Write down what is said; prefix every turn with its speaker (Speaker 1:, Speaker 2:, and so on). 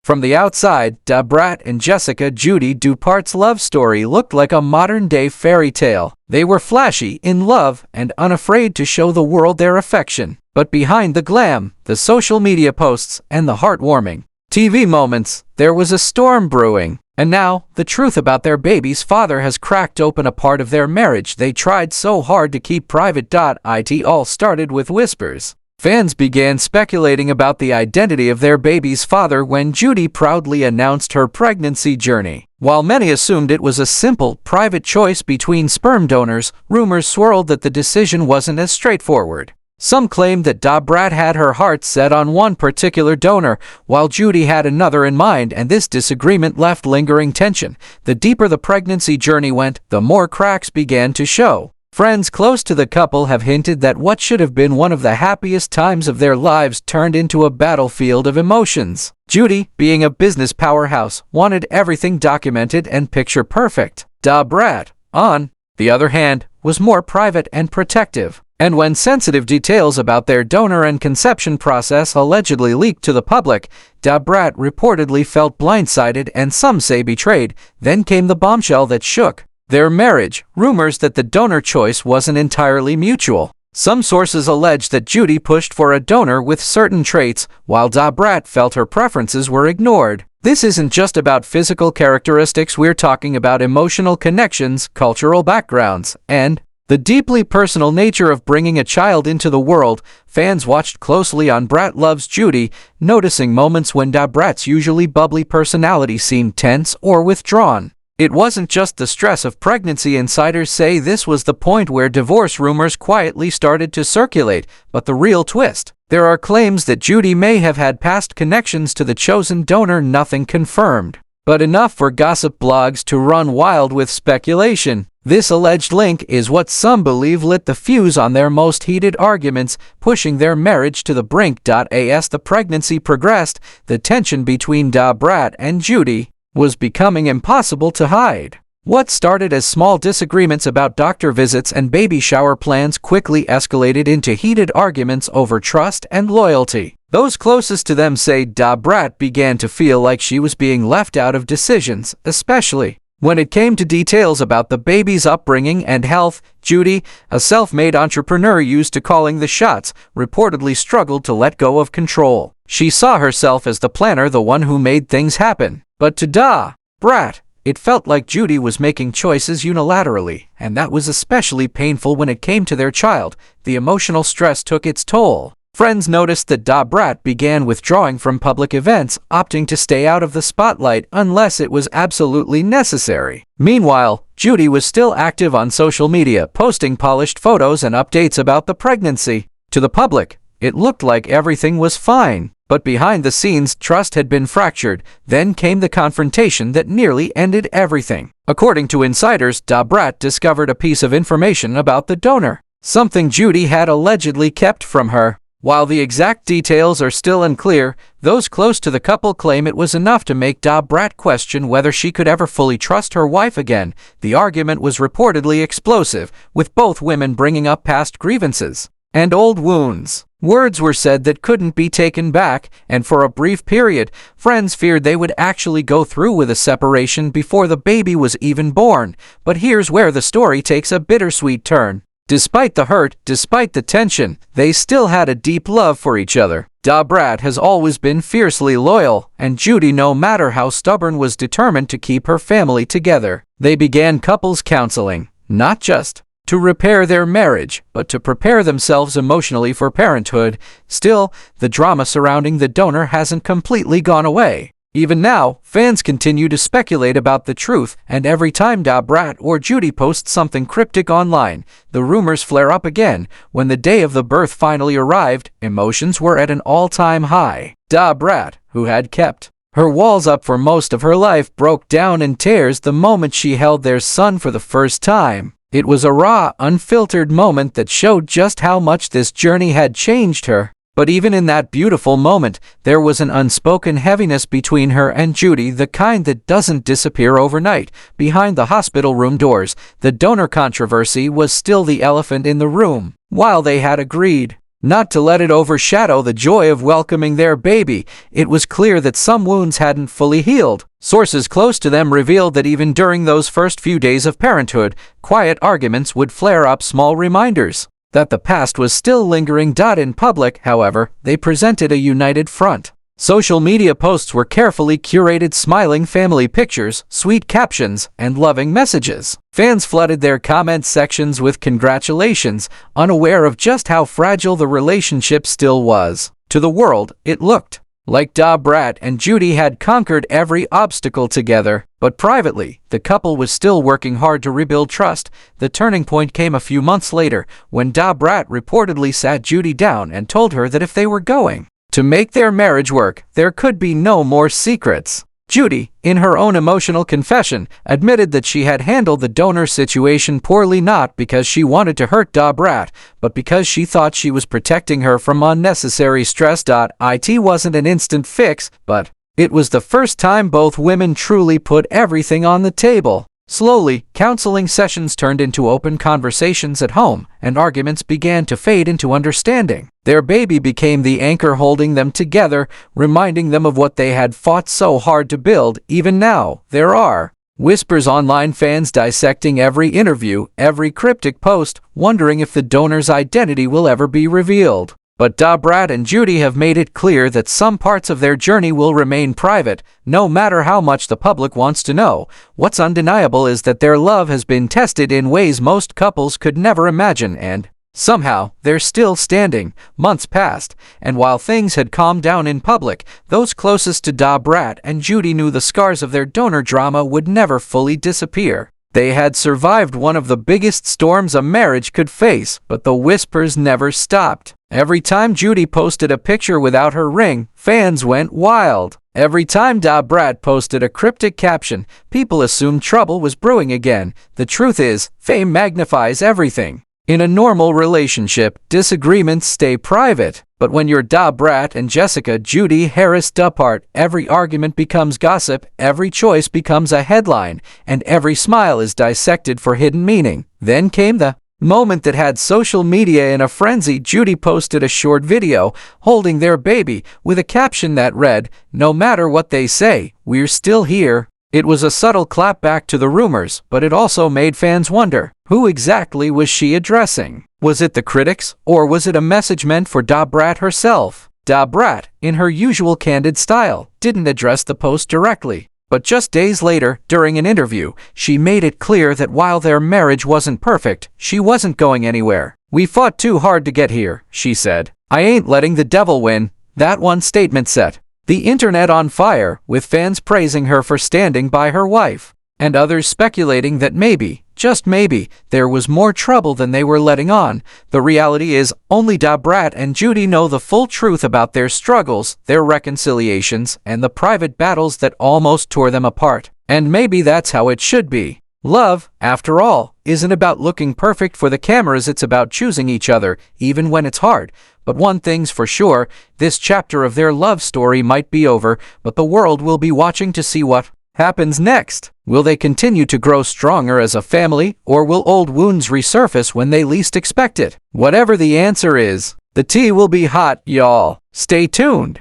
Speaker 1: From the outside, Brat and Jessica Judy DuPart's love story looked like a modern-day fairy tale. They were flashy, in love, and unafraid to show the world their affection. But behind the glam, the social media posts, and the heartwarming TV moments, there was a storm brewing. And now, the truth about their baby's father has cracked open a part of their marriage they tried so hard to keep private. It all started with whispers. Fans began speculating about the identity of their baby's father when Judy proudly announced her pregnancy journey. While many assumed it was a simple, private choice between sperm donors, rumors swirled that the decision wasn't as straightforward. Some claimed that Brat had her heart set on one particular donor, while Judy had another in mind, and this disagreement left lingering tension. The deeper the pregnancy journey went, the more cracks began to show. Friends close to the couple have hinted that what should have been one of the happiest times of their lives turned into a battlefield of emotions. Judy, being a business powerhouse, wanted everything documented and picture perfect. Brat, on the other hand, was more private and protective. And when sensitive details about their donor and conception process allegedly leaked to the public, Brat reportedly felt blindsided and some say betrayed. Then came the bombshell that shook their marriage, rumors that the donor choice wasn't entirely mutual. Some sources allege that Judy pushed for a donor with certain traits, while Brat felt her preferences were ignored. This isn't just about physical characteristics, we're talking about emotional connections, cultural backgrounds, and the deeply personal nature of bringing a child into the world. Fans watched closely on Brat Loves Judy, noticing moments when Brat's usually bubbly personality seemed tense or withdrawn. It wasn't just the stress of pregnancy. Insiders say this was the point where divorce rumors quietly started to circulate, but the real twist: there are claims that Judy may have had past connections to the chosen donor, nothing confirmed, but enough for gossip blogs to run wild with speculation. This alleged link is what some believe lit the fuse on their most heated arguments, pushing their marriage to the brink. As the pregnancy progressed, the tension between Brat and Judy was becoming impossible to hide. What started as small disagreements about doctor visits and baby shower plans quickly escalated into heated arguments over trust and loyalty. Those closest to them say Brat began to feel like she was being left out of decisions, especially when it came to details about the baby's upbringing and health. Judy, a self-made entrepreneur used to calling the shots, reportedly struggled to let go of control. She saw herself as the planner, the one who made things happen. But to Brat, it felt like Judy was making choices unilaterally, and that was especially painful when it came to their child. The emotional stress took its toll. Friends noticed that Brat began withdrawing from public events, opting to stay out of the spotlight unless it was absolutely necessary. Meanwhile, Judy was still active on social media, posting polished photos and updates about the pregnancy. To the public, it looked like everything was fine. But behind the scenes, trust had been fractured. Then came the confrontation that nearly ended everything. According to insiders, Brat discovered a piece of information about the donor, something Judy had allegedly kept from her. While the exact details are still unclear, those close to the couple claim it was enough to make Brat question whether she could ever fully trust her wife again. The argument was reportedly explosive, with both women bringing up past grievances and old wounds. Words were said that couldn't be taken back, and for a brief period, friends feared they would actually go through with a separation before the baby was even born. But here's where the story takes a bittersweet turn. Despite the hurt, despite the tension, they still had a deep love for each other. Brat has always been fiercely loyal, and Judy, no matter how stubborn, was determined to keep her family together. They began couples counseling, not just to repair their marriage, but to prepare themselves emotionally for parenthood. Still, the drama surrounding the donor hasn't completely gone away. Even now, fans continue to speculate about the truth, and every time Brat or Judy posts something cryptic online, the rumors flare up again. When the day of the birth finally arrived, emotions were at an all-time high. Brat, who had kept her walls up for most of her life, broke down in tears the moment she held their son for the first time. It was a raw, unfiltered moment that showed just how much this journey had changed her. But even in that beautiful moment, there was an unspoken heaviness between her and Judy, the kind that doesn't disappear overnight. Behind the hospital room doors, the donor controversy was still the elephant in the room. While they had agreed Not to let it overshadow the joy of welcoming their baby, it was clear that some wounds hadn't fully healed. Sources close to them revealed that even during those first few days of parenthood, quiet arguments would flare up, small reminders that the past was still lingering. In public, however, they presented a united front. Social media posts were carefully curated, smiling family pictures, sweet captions, and loving messages. Fans flooded their comment sections with congratulations, unaware of just how fragile the relationship still was. To the world, it looked like Brat and Judy had conquered every obstacle together. But privately, the couple was still working hard to rebuild trust. The turning point came a few months later, when Brat reportedly sat Judy down and told her that if they were going to make their marriage work, there could be no more secrets. Judy, in her own emotional confession, admitted that she had handled the donor situation poorly, not because she wanted to hurt Brat, but because she thought she was protecting her from unnecessary stress. It wasn't an instant fix, but it was the first time both women truly put everything on the table. Slowly, counseling sessions turned into open conversations at home, and arguments began to fade into understanding. Their baby became the anchor holding them together, reminding them of what they had fought so hard to build. Even now, there are whispers online, fans dissecting every interview, every cryptic post, wondering if the donor's identity will ever be revealed. But Brat and Judy have made it clear that some parts of their journey will remain private, no matter how much the public wants to know. What's undeniable is that their love has been tested in ways most couples could never imagine, and somehow, they're still standing. Months passed, and while things had calmed down in public, those closest to Brat and Judy knew the scars of their donor drama would never fully disappear. They had survived one of the biggest storms a marriage could face, but the whispers never stopped. Every time Judy posted a picture without her ring, fans went wild. Every time Brat posted a cryptic caption, people assumed trouble was brewing again. The truth is, fame magnifies everything. In a normal relationship, disagreements stay private. But when you're Brat and Jessica Judy Harris apart, every argument becomes gossip, every choice becomes a headline, and every smile is dissected for hidden meaning. Then came the moment that had social media in a frenzy. Judy posted a short video holding their baby with a caption that read, "No matter what they say, we're still here." It was a subtle clapback to the rumors, but it also made fans wonder, who exactly was she addressing? Was it the critics, or was it a message meant for Brat herself? Brat, in her usual candid style, didn't address the post directly. But just days later, during an interview, she made it clear that while their marriage wasn't perfect, she wasn't going anywhere. "We fought too hard to get here," she said. "I ain't letting the devil win." That one statement set the internet on fire, with fans praising her for standing by her wife, and others speculating that maybe, just maybe, there was more trouble than they were letting on. The reality is, only Brat and Judy know the full truth about their struggles, their reconciliations, and the private battles that almost tore them apart. And maybe that's how it should be. Love, after all, isn't about looking perfect for the cameras, it's about choosing each other, even when it's hard. But one thing's for sure, this chapter of their love story might be over, but the world will be watching to see what happens next. Will they continue to grow stronger as a family, or will old wounds resurface when they least expect it? Whatever the answer is, the tea will be hot, y'all. Stay tuned.